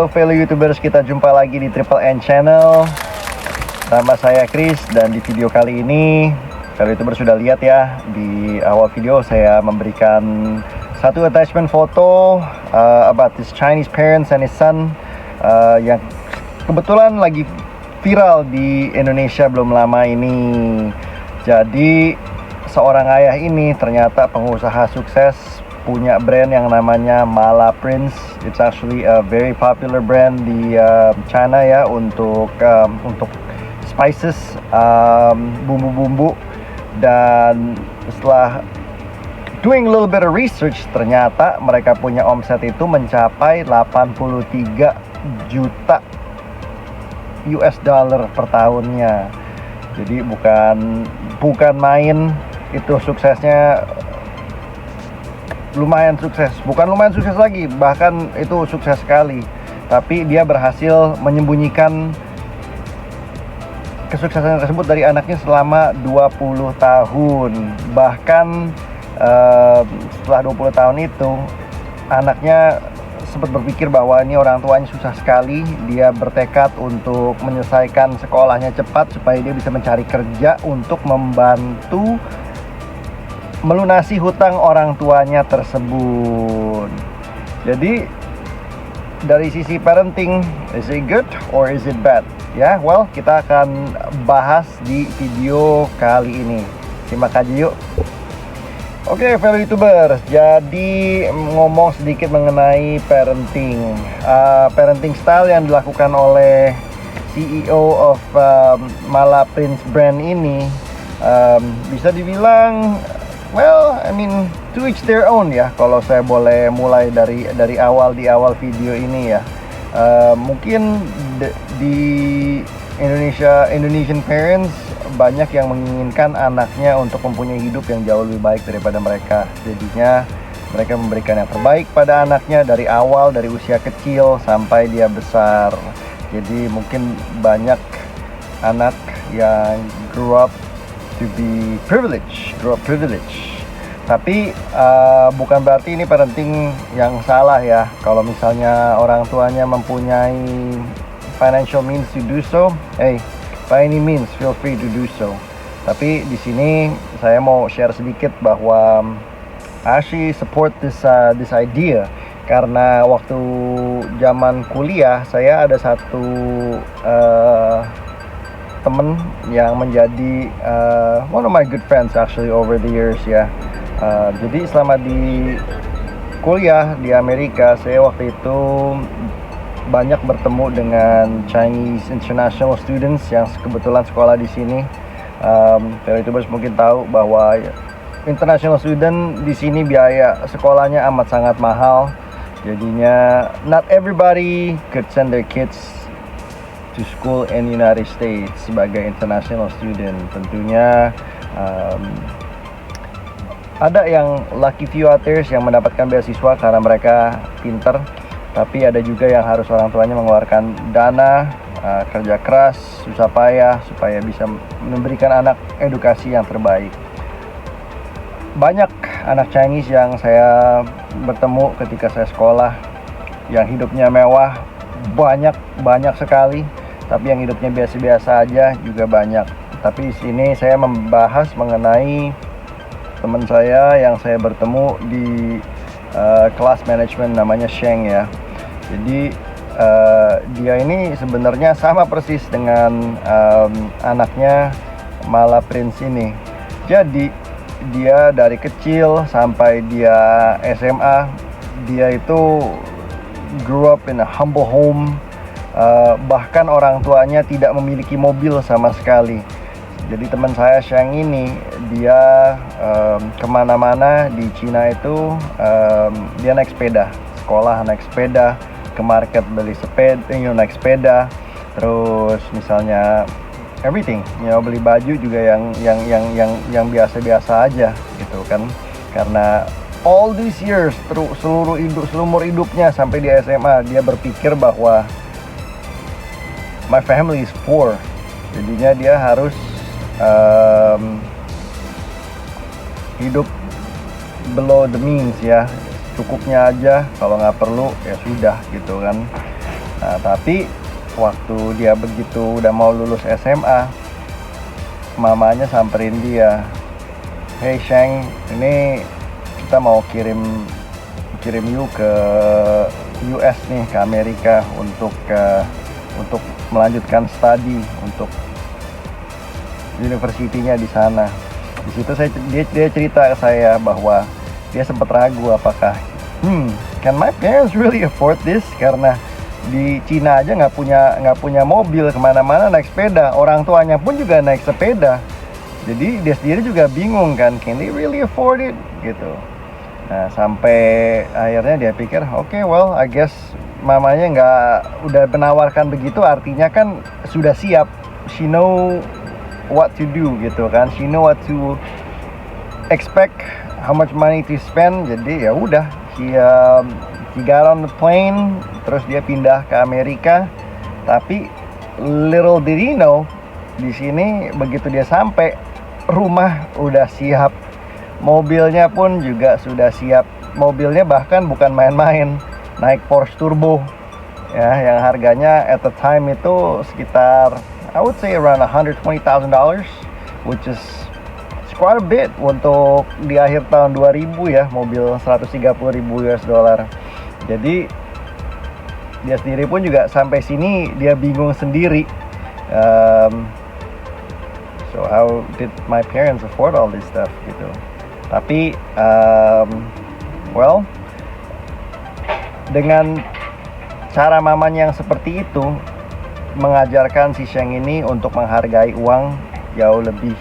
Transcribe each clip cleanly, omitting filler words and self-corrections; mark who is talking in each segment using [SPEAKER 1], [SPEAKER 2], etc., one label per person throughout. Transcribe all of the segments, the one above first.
[SPEAKER 1] Halo fellow YouTubers, kita jumpa lagi di Triple N Channel. Nama saya Chris, dan di video kali ini fellow YouTubers sudah lihat ya, di awal video saya memberikan satu attachment foto about this Chinese parents and his son yang kebetulan lagi viral di Indonesia belum lama ini. Jadi seorang ayah ini ternyata pengusaha sukses, punya brand yang namanya Mala Prince. It's actually a very popular brand di China ya, untuk spices, bumbu-bumbu. Dan setelah doing a little bit of research, ternyata mereka punya omset itu mencapai 83 juta US dollar per tahunnya. Jadi bukan main, itu suksesnya lumayan sukses, bukan lumayan sukses lagi, bahkan itu sukses sekali. Tapi dia berhasil menyembunyikan kesuksesan tersebut dari anaknya selama 20 tahun. Bahkan setelah 20 tahun itu, anaknya sempat berpikir bahwa ini orang tuanya susah sekali. Dia bertekad untuk menyelesaikan sekolahnya cepat supaya dia bisa mencari kerja untuk membantu melunasi hutang orang tuanya tersebut. Jadi dari sisi parenting, is it good or is it bad? Ya, well, kita akan bahas di video kali ini. Simak aja yuk. Oke, fellow YouTubers, jadi ngomong sedikit mengenai parenting. Parenting style yang dilakukan oleh CEO of Mala Prince brand ini, bisa dibilang, well, I mean, to each their own ya. Kalau saya boleh mulai dari awal, di awal video ini ya. Mungkin di Indonesian parents banyak yang menginginkan anaknya untuk mempunyai hidup yang jauh lebih baik daripada mereka. Jadinya mereka memberikan yang terbaik pada anaknya dari awal, dari usia kecil sampai dia besar. Jadi mungkin banyak anak yang grew up privilege. Tapi bukan berarti ini parenting yang salah ya. Kalau misalnya orang tuanya mempunyai financial means to do so, by any means feel free to do so. Tapi di sini saya mau share sedikit bahwa I actually support this idea, karena waktu zaman kuliah saya ada satu temen yang menjadi one of my good friends actually over the years ya. Jadi selama di kuliah di Amerika, saya waktu itu banyak bertemu dengan Chinese international students yang kebetulan sekolah di sini. YouTubers mungkin tahu bahwa international student di sini biaya sekolahnya amat sangat mahal. Jadinya not everybody could send their kids to school in United States sebagai international student. Tentunya ada yang lucky few others yang mendapatkan beasiswa karena mereka pinter, tapi ada juga yang harus orang tuanya mengeluarkan dana, kerja keras, susah payah supaya bisa memberikan anak edukasi yang terbaik. Banyak anak Chinese yang saya bertemu ketika saya sekolah yang hidupnya mewah, banyak sekali. Tapi yang hidupnya biasa-biasa aja juga banyak. Tapi di sini saya membahas mengenai teman saya yang saya bertemu di kelas manajemen, namanya Sheng ya. Jadi dia ini sebenarnya sama persis dengan anaknya Mala Prince ini. Jadi dia dari kecil sampai dia SMA, dia itu grew up in a humble home. Bahkan orang tuanya tidak memiliki mobil sama sekali. Jadi teman saya Sheng ini, dia kemana-mana di Cina itu dia naik sepeda, sekolah naik sepeda, ke market beli sepeda, naik sepeda, terus misalnya everything, beli baju juga yang biasa-biasa aja gitu kan. Karena all these years, seumur hidupnya sampai di SMA, dia berpikir bahwa my family is poor. Jadinya dia harus hidup below the means ya, cukupnya aja, kalau nggak perlu ya sudah gitu kan. Nah, tapi waktu dia begitu udah mau lulus SMA, mamanya samperin dia, "Hey Sheng, ini kita mau kirim you ke US nih, ke Amerika untuk melanjutkan studi untuk universitinya di sana." Di situ dia cerita ke saya bahwa dia sempat ragu apakah can my parents really afford this, karena di Cina aja nggak punya mobil, kemana-mana naik sepeda, orang tuanya pun juga naik sepeda. Jadi dia sendiri juga bingung kan, can they really afford it gitu. Nah, sampai akhirnya dia pikir, okay, well, I guess mamanya udah menawarkan begitu, artinya kan sudah siap. She know what to do gitu kan, she know what to expect, how much money to spend. Jadi ya udah, he got on the plane, terus dia pindah ke Amerika. Tapi little did he know, di sini begitu dia sampai, rumah udah siap, mobilnya pun juga sudah siap. Mobilnya bahkan bukan main-main, naik Porsche Turbo ya, yang harganya at the time itu sekitar, I would say around $120,000, which is quite a bit untuk di akhir tahun 2000 ya, mobil 130.000 US dollar. Jadi dia sendiri pun juga sampai sini dia bingung sendiri. So how did my parents afford all this stuff gitu. Tapi well, dengan cara mamanya yang seperti itu, mengajarkan si Sheng ini untuk menghargai uang jauh lebih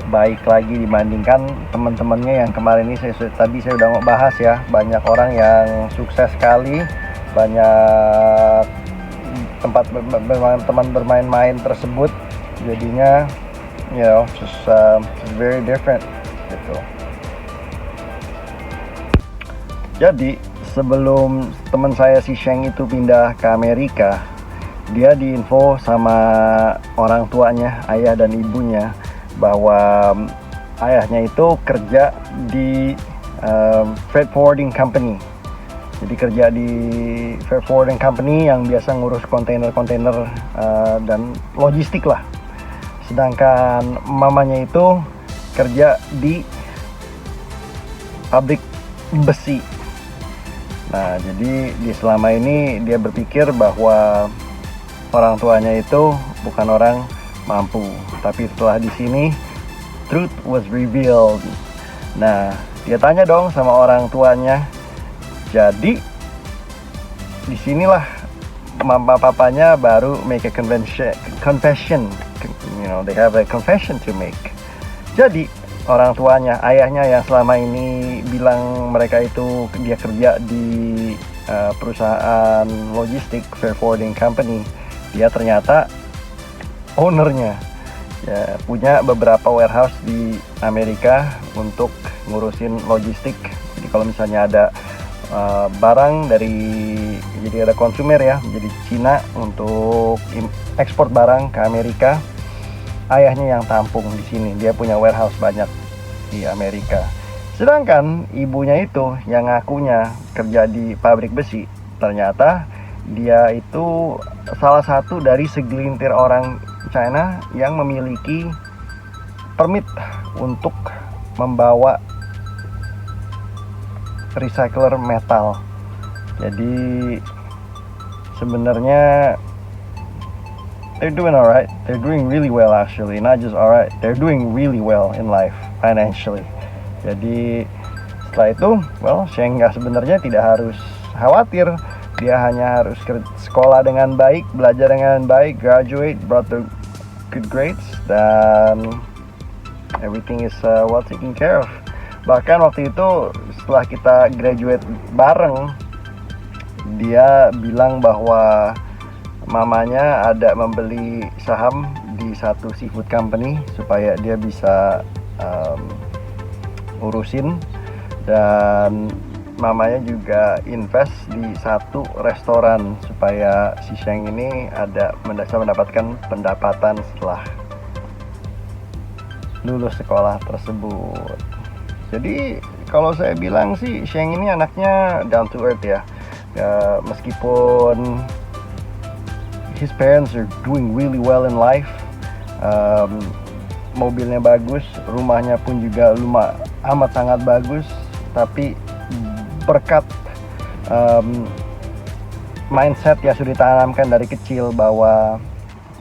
[SPEAKER 1] baik lagi dibandingkan teman-temannya yang kemarin ini tadi saya udah mau bahas ya. Banyak orang yang sukses sekali, banyak tempat teman bermain-main tersebut, jadinya just very different gitu. Jadi sebelum teman saya si Sheng itu pindah ke Amerika, dia diinfo sama orang tuanya, ayah dan ibunya, bahwa ayahnya itu kerja di freight forwarding company. Jadi kerja di freight forwarding company yang biasa ngurus kontainer-kontainer dan logistik lah. Sedangkan mamanya itu kerja di pabrik besi. Nah, jadi selama ini dia berpikir bahwa orang tuanya itu bukan orang mampu. Tapi setelah di sini, truth was revealed. Nah, dia tanya dong sama orang tuanya. Jadi disinilah mama papanya baru make a confession. They have a confession to make. Jadi orang tuanya, ayahnya yang selama ini bilang mereka itu dia kerja di perusahaan logistik freight forwarding company, dia ternyata ownernya. Ya, punya beberapa warehouse di Amerika untuk ngurusin logistik. Jadi kalau misalnya ada barang jadi ada konsumer ya, jadi Cina untuk ekspor barang ke Amerika, ayahnya yang tampung di sini. Dia punya warehouse banyak di Amerika. Sedangkan ibunya itu yang ngakunya kerja di pabrik besi, ternyata dia itu salah satu dari segelintir orang China yang memiliki permit untuk membawa recycler metal. Jadi sebenarnya they're doing alright. They're doing really well actually. Not just alright, they're doing really well in life financially. Jadi setelah itu, well, Sheng sebenarnya tidak harus khawatir. Dia hanya harus sekolah dengan baik, belajar dengan baik, graduate, brought the good grades, dan everything is well taken care of. Bahkan waktu itu setelah kita graduate bareng, dia bilang bahwa mamanya ada membeli saham di satu seafood company supaya dia bisa urusin, dan mamanya juga invest di satu restoran supaya si Sheng ini bisa mendapatkan pendapatan setelah lulus sekolah tersebut. Jadi kalau saya bilang sih Sheng ini anaknya down to earth ya. Meskipun his parents are doing really well in life. Mobilnya bagus, rumahnya pun juga amat sangat bagus. Tapi berkat mindset yang sudah ditanamkan dari kecil bahwa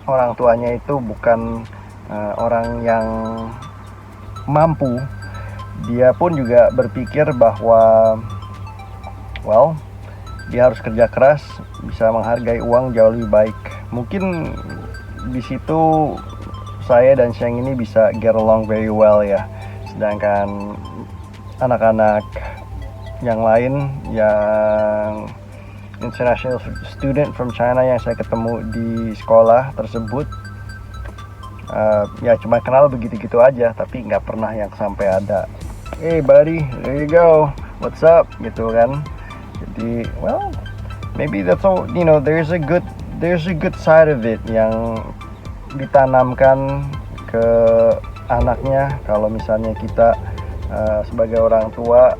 [SPEAKER 1] orang tuanya itu bukan orang yang mampu, dia pun juga berpikir bahwa dia harus kerja keras, bisa menghargai uang jauh lebih baik. Mungkin di situ saya dan Sheng ini bisa get along very well ya. Sedangkan anak-anak yang lain, yang international student from China yang saya ketemu di sekolah tersebut, ya cuma kenal begitu-gitu aja, tapi nggak pernah yang sampai ada, hey buddy, there you go, what's up, gitu kan. Jadi, maybe that's all, there's a good side of it yang ditanamkan ke anaknya. Kalau misalnya kita sebagai orang tua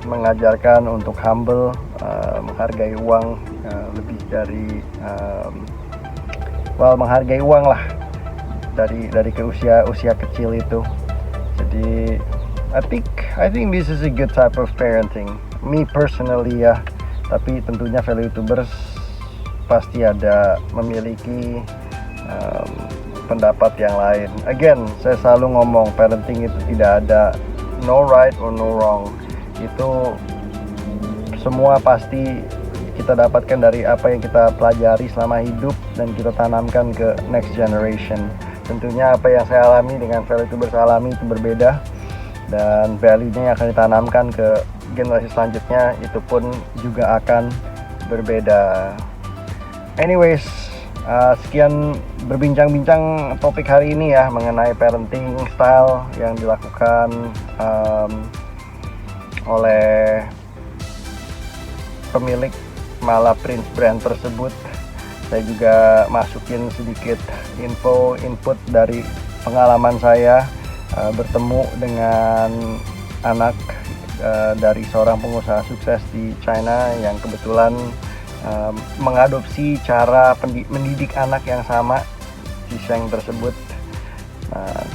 [SPEAKER 1] mengajarkan untuk humble, menghargai uang, lebih dari menghargai uang lah dari ke usia kecil itu. Jadi I think this is a good type of parenting, me personally ya. Tapi tentunya fellow YouTubers pasti ada memiliki pendapat yang lain. Again, saya selalu ngomong, parenting itu tidak ada no right or no wrong. Itu semua pasti kita dapatkan dari apa yang kita pelajari selama hidup dan kita tanamkan ke next generation. Tentunya apa yang saya alami dengan fellow YouTubers alami itu berbeda, dan value-nya yang akan ditanamkan ke generasi selanjutnya itu pun juga akan berbeda. Anyways, sekian berbincang-bincang topik hari ini ya, mengenai parenting style yang dilakukan oleh pemilik Mala Prince brand tersebut. Saya juga masukin sedikit input dari pengalaman saya bertemu dengan anak dari seorang pengusaha sukses di China yang kebetulan mengadopsi cara mendidik anak yang sama si Sheng tersebut.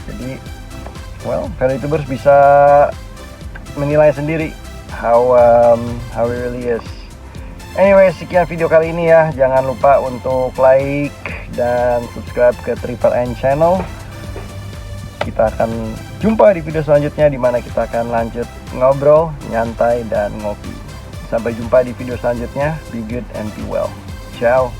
[SPEAKER 1] Jadi fellow YouTubers bisa menilai sendiri how it really is. Anyway, sekian video kali ini ya. Jangan lupa untuk like dan subscribe ke Triple N Channel. Kita akan jumpa di video selanjutnya, di mana kita akan lanjut ngobrol, nyantai, dan ngopi. Sampai jumpa di video selanjutnya. Be good and be well. Ciao.